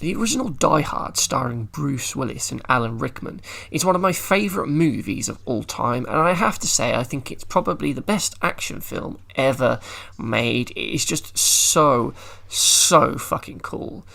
The original Die Hard, starring Bruce Willis and Alan Rickman, is one of my favourite movies of all time, and I have to say I think it's probably the best action film ever made. It is just so fucking cool.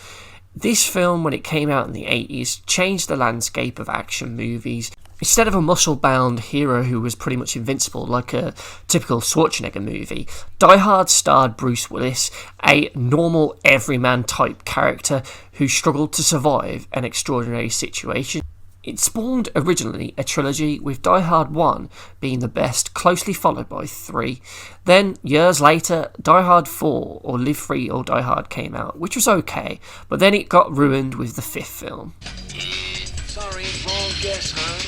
This film, when it came out in the 80s, changed the landscape of action movies. Instead of a muscle-bound hero who was pretty much invincible like a typical Schwarzenegger movie, Die Hard starred Bruce Willis, a normal everyman type character who struggled to survive an extraordinary situation. It spawned originally a trilogy, with Die Hard 1 being the best, closely followed by 3. Then, years later, Die Hard 4, or Live Free or Die Hard came out, which was okay, but then it got ruined with the 5th film. Sorry, wrong guess, huh?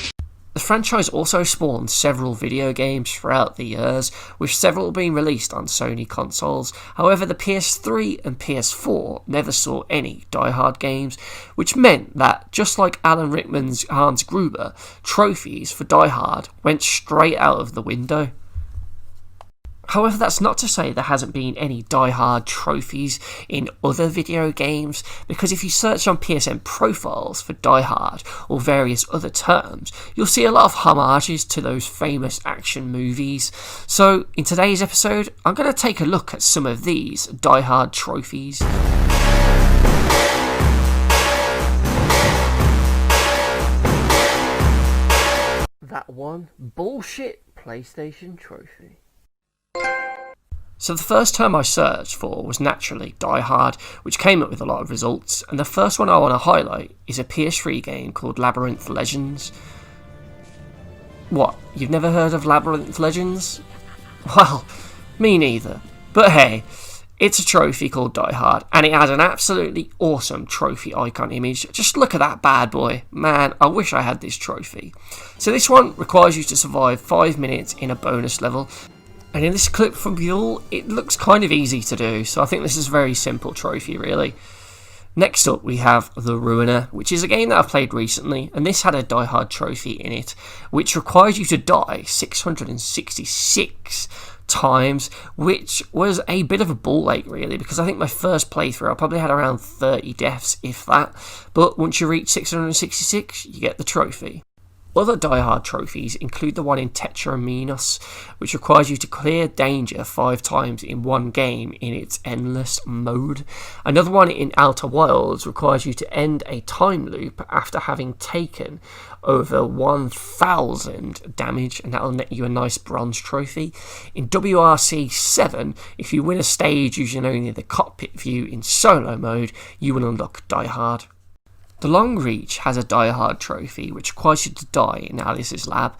The franchise also spawned several video games throughout the years, with several being released on Sony consoles. However, the PS3 and PS4 never saw any Die Hard games, which meant that, just like Alan Rickman's Hans Gruber, trophies for Die Hard went straight out of the window. However, that's not to say there hasn't been any Die Hard trophies in other video games, because if you search on PSN profiles for Die Hard or various other terms, you'll see a lot of homages to those famous action movies. So, in today's episode, I'm going to take a look at some of these Die Hard trophies. That one bullshit PlayStation trophy. So the first term I searched for was naturally Die Hard, which came up with a lot of results, and the first one I want to highlight is a PS3 game called Labyrinth Legends. What, you've never heard of Labyrinth Legends? Well, me neither. But hey, it's a trophy called Die Hard, and it has an absolutely awesome trophy icon image. Just look at that bad boy. Man, I wish I had this trophy. So this one requires you to survive 5 minutes in a bonus level. And in this clip from Buell, it looks kind of easy to do, so I think this is a very simple trophy, really. Next up, we have The Ruiner, which is a game that I've played recently, and this had a Die Hard trophy in it, which requires you to die 666 times, which was a bit of a ball ache, really, because I think my first playthrough, I probably had around 30 deaths, if that, but once you reach 666, you get the trophy. Other Die Hard trophies include the one in Tetraminos, which requires you to clear danger 5 times in one game in its endless mode. Another one in Outer Wilds requires you to end a time loop after having taken over 1,000 damage, and that'll net you a nice bronze trophy. In WRC 7, if you win a stage using only the cockpit view in solo mode, you will unlock Die Hard. The Long Reach has a Die Hard trophy, which requires you to die in Alice's lab,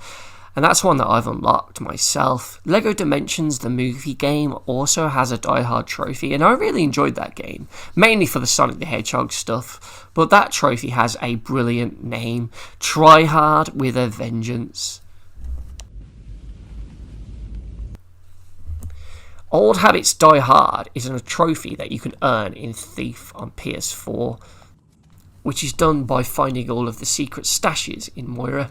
and that's one that I've unlocked myself. Lego Dimensions, the movie game, also has a Die Hard trophy, and I really enjoyed that game, mainly for the Sonic the Hedgehog stuff, but that trophy has a brilliant name, Try Hard with a Vengeance. Old Habits Die Hard is a trophy that you can earn in Thief on PS4, which is done by finding all of the secret stashes in Moira,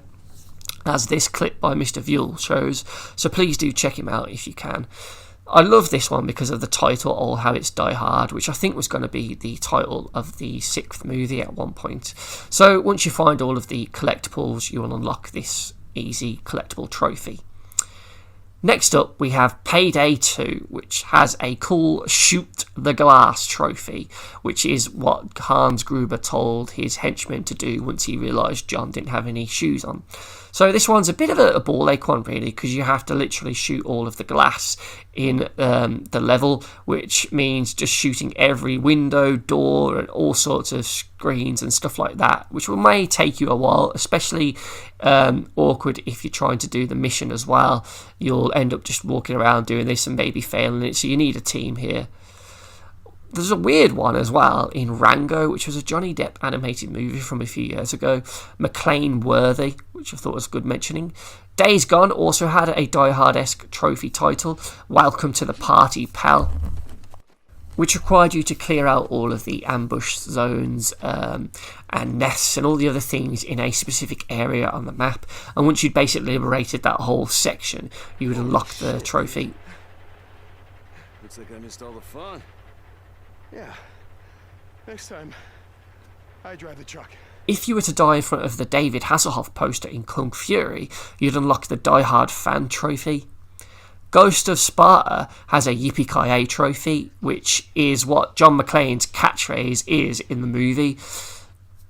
as this clip by Mr. Vuel shows, so please do check him out if you can. I love this one because of the title, Old Habits Die Hard, which I think was going to be the title of the 6th movie at one point. So once you find all of the collectibles, you will unlock this easy collectible trophy. Next up, we have Payday 2, which has a cool Shoot the Glass trophy, which is what Hans Gruber told his henchmen to do once he realised John didn't have any shoes on. So this one's a bit of a ball ache one, really, because you have to literally shoot all of the glass in the level, which means just shooting every window, door, and all sorts of screens and stuff like that, which may take you a while, especially awkward if you're trying to do the mission as well. You'll end up just walking around doing this and maybe failing it, so you need a team here. There's a weird one as well in Rango, which was a Johnny Depp animated movie from a few years ago. McClane Worthy, which I thought was good mentioning. Days Gone also had a Die Hard-esque trophy title, Welcome to the Party, Pal, which required you to clear out all of the ambush zones and nests and all the other things in a specific area on the map. And once you'd basically liberated that whole section, you would unlock the trophy. Looks like I missed all the fun. Yeah. Next time, I drive the truck. If you were to die in front of the David Hasselhoff poster in Kung Fury, you'd unlock the Die Hard fan trophy. Ghost of Sparta has a Yippee-Ki-Yay trophy, which is what John McClane's catchphrase is in the movie.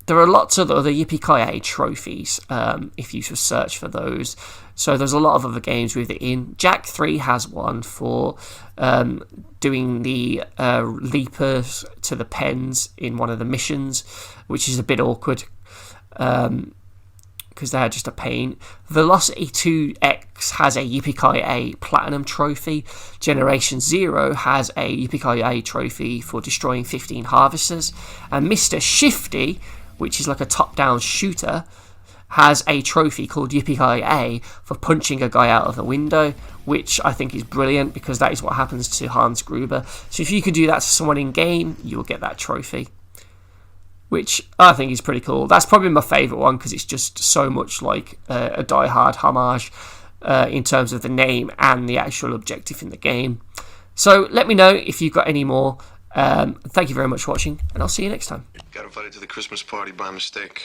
There are lots of other Yippee-Ki-Yay trophies if you should search for those. So there's a lot of other games with it in. Jak 3 has one for doing the leapers to the pens in one of the missions, which is a bit awkward because they're just a pain. Velocity 2X has a Yippee-Ki-Yay Platinum trophy. Generation Zero has a Yippee-Ki-Yay trophy for destroying 15 harvesters. And Mr. Shifty, which is like a top-down shooter, has a trophy called Yippee-Ki-Yay for punching a guy out of the window, which I think is brilliant because that is what happens to Hans Gruber. So if you can do that to someone in-game, you'll get that trophy, which I think is pretty cool. That's probably my favourite one because it's just so much like a Die Hard homage in terms of the name and the actual objective in the game. So let me know if you've got any more. Thank you very much for watching, and I'll see you next time. Got invited to the Christmas party by mistake.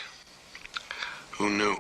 Who knew?